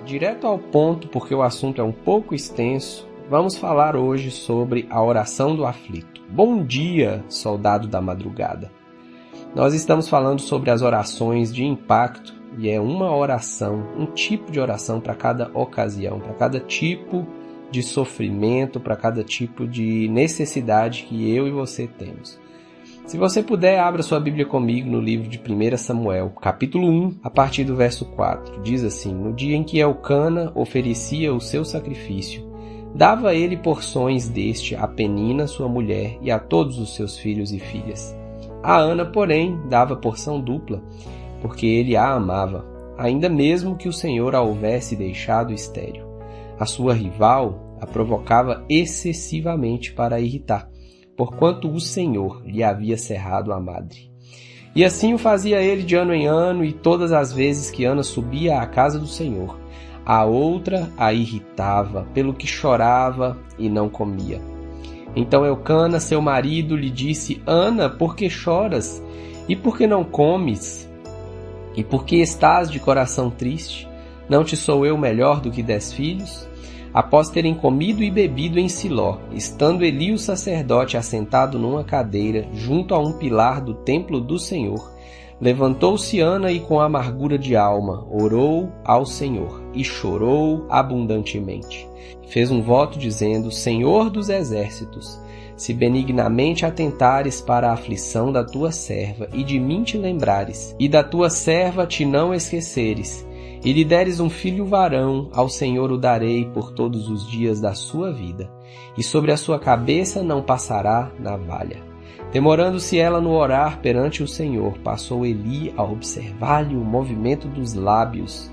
Direto ao ponto, porque o assunto é um pouco extenso, vamos falar hoje sobre a oração do aflito. Bom dia, soldado da madrugada. Nós estamos falando sobre as orações de impacto e é uma oração, um tipo de oração para cada ocasião, para cada tipo de sofrimento, para cada tipo de necessidade que eu e você temos. Se você puder, abra sua Bíblia comigo no livro de 1 Samuel, capítulo 1, a partir do verso 4. Diz assim: No dia em que Elcana oferecia o seu sacrifício, dava ele porções deste a Penina, sua mulher, e a todos os seus filhos e filhas. A Ana, porém, dava porção dupla, porque ele a amava, ainda mesmo que o Senhor a houvesse deixado estéril. A sua rival a provocava excessivamente para a irritar, porquanto o Senhor lhe havia cerrado a madre. E assim o fazia ele de ano em ano, e todas as vezes que Ana subia à casa do Senhor, a outra a irritava, pelo que chorava e não comia. Então Elcana, seu marido, lhe disse: Ana, por que choras? E por que não comes? E por que estás de coração triste? Não te sou eu melhor do que 10 filhos? Após terem comido e bebido em Siló, estando Eli o sacerdote assentado numa cadeira, junto a um pilar do templo do Senhor, levantou-se Ana e com amargura de alma orou ao Senhor e chorou abundantemente. Fez um voto dizendo: Senhor dos exércitos, se benignamente atentares para a aflição da tua serva e de mim te lembrares, e da tua serva te não esqueceres, e lhe deres um filho varão, ao Senhor o darei por todos os dias da sua vida, e sobre a sua cabeça não passará navalha. Demorando-se ela no orar perante o Senhor, passou Eli a observar-lhe o movimento dos lábios,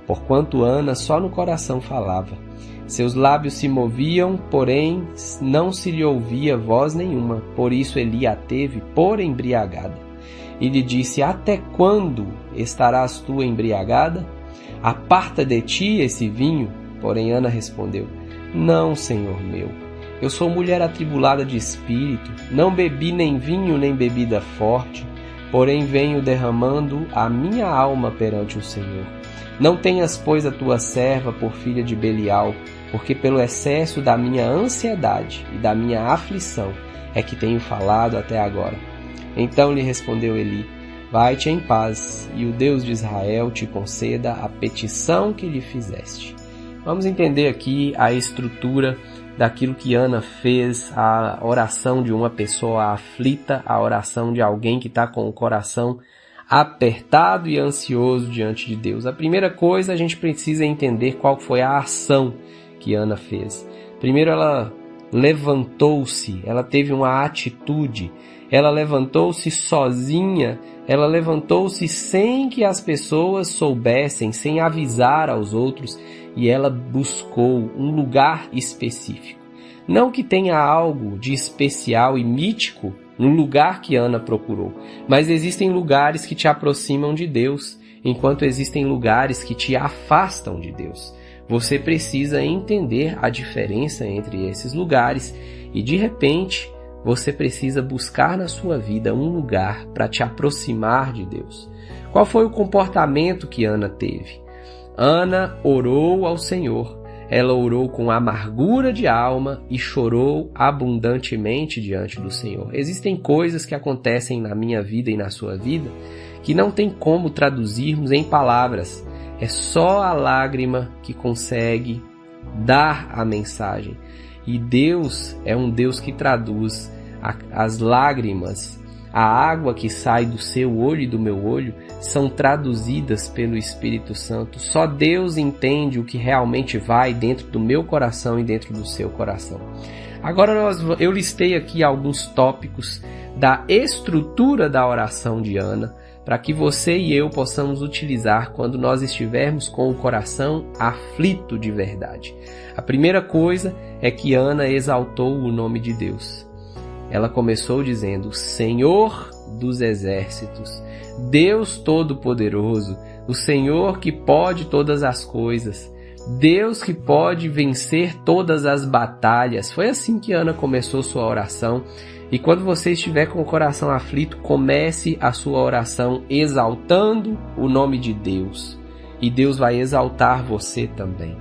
porquanto Ana só no coração falava. Seus lábios se moviam, porém não se lhe ouvia voz nenhuma, por isso Eli a teve por embriagada. E lhe disse: Até quando estarás tu embriagada? Aparta de ti esse vinho. Porém Ana respondeu: Não, Senhor meu, eu sou mulher atribulada de espírito, não bebi nem vinho nem bebida forte, porém venho derramando a minha alma perante o Senhor. Não tenhas, pois, a tua serva por filha de Belial, porque pelo excesso da minha ansiedade e da minha aflição é que tenho falado até agora. Então lhe respondeu Eli: Vai-te em paz, e o Deus de Israel te conceda a petição que lhe fizeste. Vamos entender aqui a estrutura daquilo que Ana fez, a oração de uma pessoa aflita, a oração de alguém que está com o coração apertado e ansioso diante de Deus. A primeira coisa, a gente precisa entender qual foi a ação que Ana fez. Primeiro, ela levantou-se, ela teve uma atitude, ela levantou-se sozinha, ela levantou-se sem que as pessoas soubessem, sem avisar aos outros, e ela buscou um lugar específico. Não que tenha algo de especial e mítico no lugar que Ana procurou, mas existem lugares que te aproximam de Deus, enquanto existem lugares que te afastam de Deus. Você precisa entender a diferença entre esses lugares e, de repente, você precisa buscar na sua vida um lugar para te aproximar de Deus. Qual foi o comportamento que Ana teve? Ana orou ao Senhor. Ela orou com amargura de alma e chorou abundantemente diante do Senhor. Existem coisas que acontecem na minha vida e na sua vida que não tem como traduzirmos em palavras. É só a lágrima que consegue dar a mensagem. E Deus é um Deus que traduz as lágrimas, a água que sai do seu olho e do meu olho, são traduzidas pelo Espírito Santo. Só Deus entende o que realmente vai dentro do meu coração e dentro do seu coração. Agora eu listei aqui alguns tópicos da estrutura da oração de Ana, para que você e eu possamos utilizar quando nós estivermos com o coração aflito de verdade. A primeira coisa é que Ana exaltou o nome de Deus. Ela começou dizendo: Senhor dos exércitos, Deus Todo-Poderoso, o Senhor que pode todas as coisas, Deus que pode vencer todas as batalhas. Foi assim que Ana começou sua oração. E quando você estiver com o coração aflito, comece a sua oração exaltando o nome de Deus. e Deus vai exaltar você também.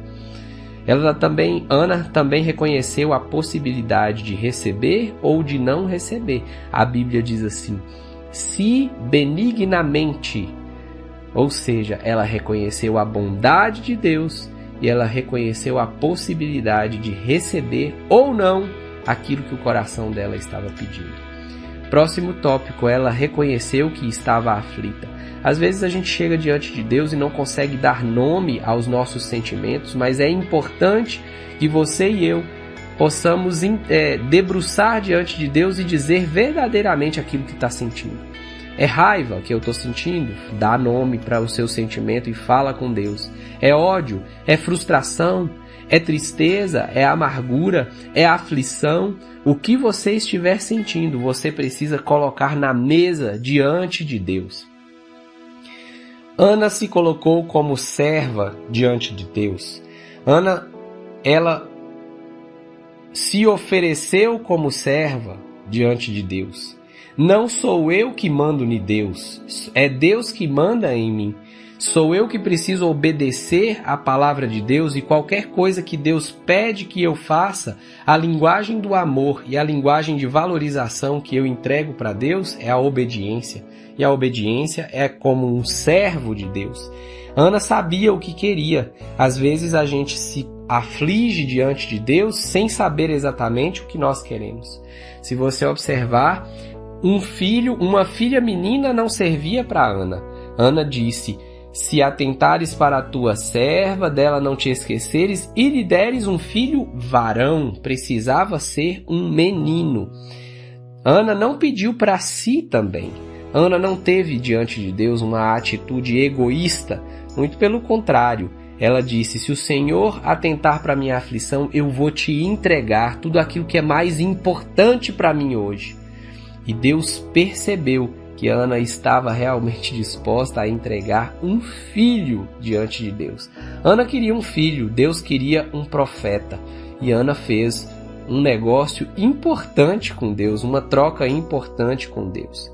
Ana também reconheceu a possibilidade de receber ou de não receber. A Bíblia diz assim: se benignamente, ou seja, ela reconheceu a bondade de Deus e ela reconheceu a possibilidade de receber ou não aquilo que o coração dela estava pedindo. Próximo tópico, ela reconheceu que estava aflita. Às vezes a gente chega diante de Deus e não consegue dar nome aos nossos sentimentos, mas é importante que você e eu possamos debruçar diante de Deus e dizer verdadeiramente aquilo que está sentindo. É raiva que eu estou sentindo? Dá nome para o seu sentimento e fala com Deus. É ódio? É frustração? É tristeza? É amargura? É aflição? O que você estiver sentindo, você precisa colocar na mesa diante de Deus. Ana se colocou como serva diante de Deus. Ana, ela se ofereceu como serva diante de Deus. Não sou eu que mando em Deus, é Deus que manda em mim. Sou eu que preciso obedecer à palavra de Deus, e qualquer coisa que Deus pede que eu faça, a linguagem do amor e a linguagem de valorização que eu entrego para Deus é a obediência. E a obediência é como um servo de Deus. Ana sabia o que queria. Às vezes a gente se aflige diante de Deus sem saber exatamente o que nós queremos. Se você observar, uma filha menina não servia para Ana. Ana disse: se atentares para a tua serva, dela não te esqueceres, e lhe deres um filho varão. Precisava ser um menino. Ana não pediu para si também. Ana não teve diante de Deus uma atitude egoísta. Muito pelo contrário. Ela disse: se o Senhor atentar para a minha aflição, eu vou te entregar tudo aquilo que é mais importante para mim hoje. E Deus percebeu que Ana estava realmente disposta a entregar um filho diante de Deus. Ana queria um filho, Deus queria um profeta. E Ana fez um negócio importante com Deus, uma troca importante com Deus.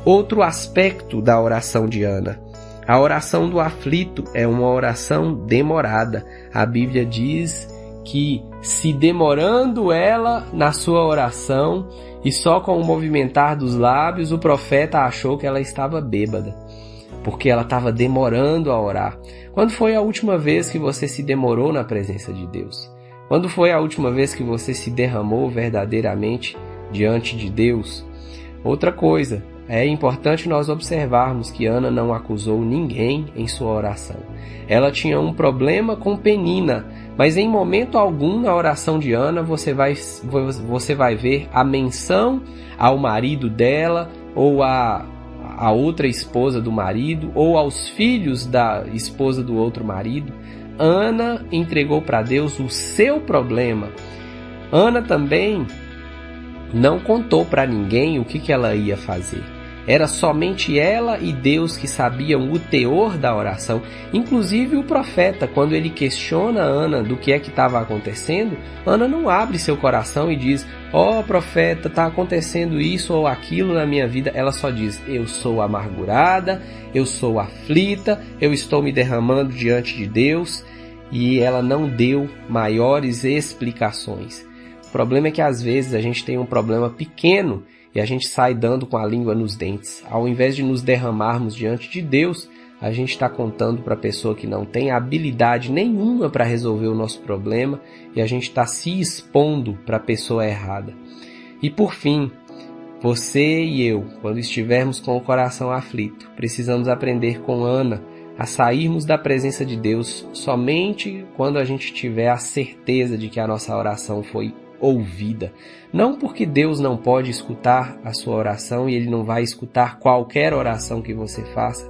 Outro aspecto da oração de Ana. A oração do aflito é uma oração demorada. A Bíblia diz que, se demorando ela na sua oração, e só com o movimentar dos lábios, o profeta achou que ela estava bêbada, porque ela estava demorando a orar. Quando foi a última vez que você se demorou na presença de Deus? Quando foi a última vez que você se derramou verdadeiramente diante de Deus? Outra coisa, é importante nós observarmos que Ana não acusou ninguém em sua oração. Ela tinha um problema com Penina, mas em momento algum na oração de Ana você vai ver a menção ao marido dela, ou a outra esposa do marido, ou aos filhos da esposa do outro marido. Ana entregou para Deus o seu problema. Ana também não contou para ninguém o que ela ia fazer. Era somente ela e Deus que sabiam o teor da oração. Inclusive o profeta, quando ele questiona Ana do que é que estava acontecendo, Ana não abre seu coração e diz: ó profeta, está acontecendo isso ou aquilo na minha vida. Ela só diz: eu sou amargurada, eu sou aflita, eu estou me derramando diante de Deus. E ela não deu maiores explicações. O problema é que às vezes a gente tem um problema pequeno e a gente sai dando com a língua nos dentes. Ao invés de nos derramarmos diante de Deus, a gente está contando para a pessoa que não tem habilidade nenhuma para resolver o nosso problema, e a gente está se expondo para a pessoa errada. E por fim, você e eu, quando estivermos com o coração aflito, precisamos aprender com Ana a sairmos da presença de Deus somente quando a gente tiver a certeza de que a nossa oração foi ouvida. Não porque Deus não pode escutar a sua oração e Ele não vai escutar qualquer oração que você faça,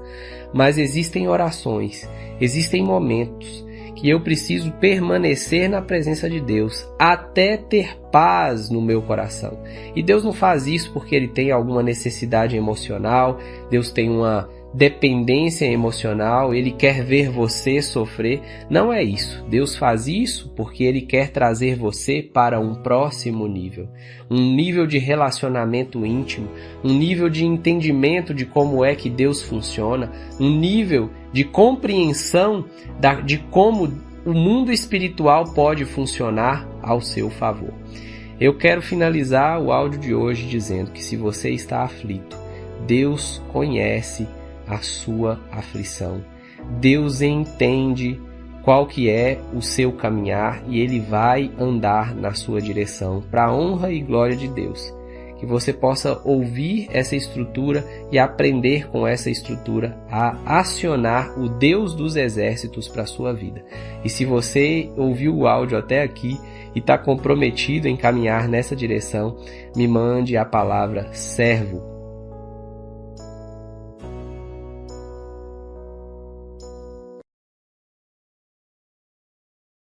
mas existem orações, existem momentos que eu preciso permanecer na presença de Deus até ter paz no meu coração. E Deus não faz isso porque Ele tem alguma necessidade emocional, Deus tem uma dependência emocional, Ele quer ver você sofrer. Não é isso. Deus faz isso porque Ele quer trazer você para um próximo nível. Um nível de relacionamento íntimo, um nível de entendimento de como é que Deus funciona, um nível de compreensão de como o mundo espiritual pode funcionar ao seu favor. Eu quero finalizar o áudio de hoje dizendo que se você está aflito, Deus conhece a sua aflição. Deus entende qual que é o seu caminhar e Ele vai andar na sua direção para a honra e glória de Deus. Que você possa ouvir essa estrutura e aprender com essa estrutura a acionar o Deus dos exércitos para a sua vida. E se você ouviu o áudio até aqui e está comprometido em caminhar nessa direção, me mande a palavra servo